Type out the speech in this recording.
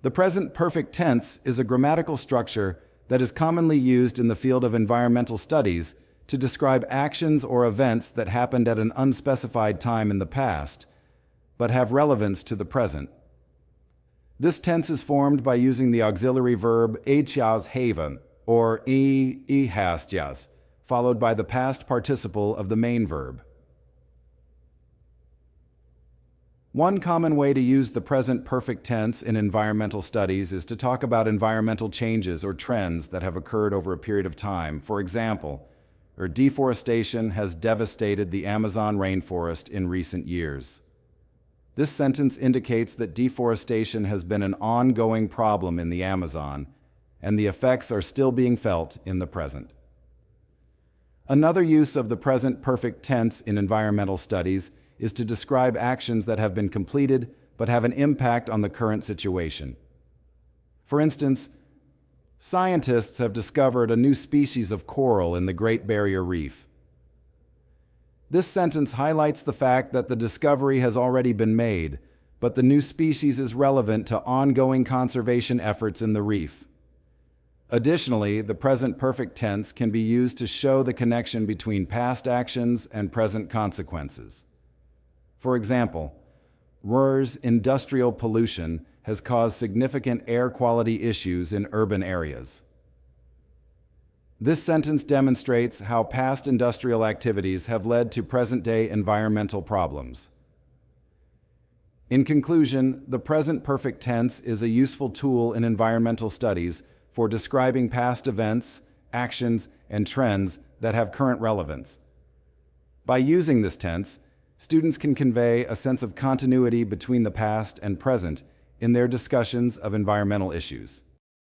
The present perfect tense is a grammatical structure that is commonly used in the field of environmental studies to describe actions or events that happened at an unspecified time in the past, but have relevance to the present. This tense is formed by using the auxiliary verb echas haven, or has, followed by the past participle of the main verb. One common way to use the present perfect tense in environmental studies is to talk about environmental changes or trends that have occurred over a period of time. For example, deforestation has devastated the Amazon rainforest in recent years. This sentence indicates that deforestation has been an ongoing problem in the Amazon, and the effects are still being felt in the present. Another use of the present perfect tense in environmental studies is to describe actions that have been completed but have an impact on the current situation. For instance, scientists have discovered a new species of coral in the Great Barrier Reef. This sentence highlights the fact that the discovery has already been made, but the new species is relevant to ongoing conservation efforts in the reef. Additionally, the present perfect tense can be used to show the connection between past actions and present consequences. For example, Ruhr's industrial pollution has caused significant air quality issues in urban areas. This sentence demonstrates how past industrial activities have led to present-day environmental problems. In conclusion, the present perfect tense is a useful tool in environmental studies for describing past events, actions, and trends that have current relevance. By using this tense, students can convey a sense of continuity between the past and present in their discussions of environmental issues.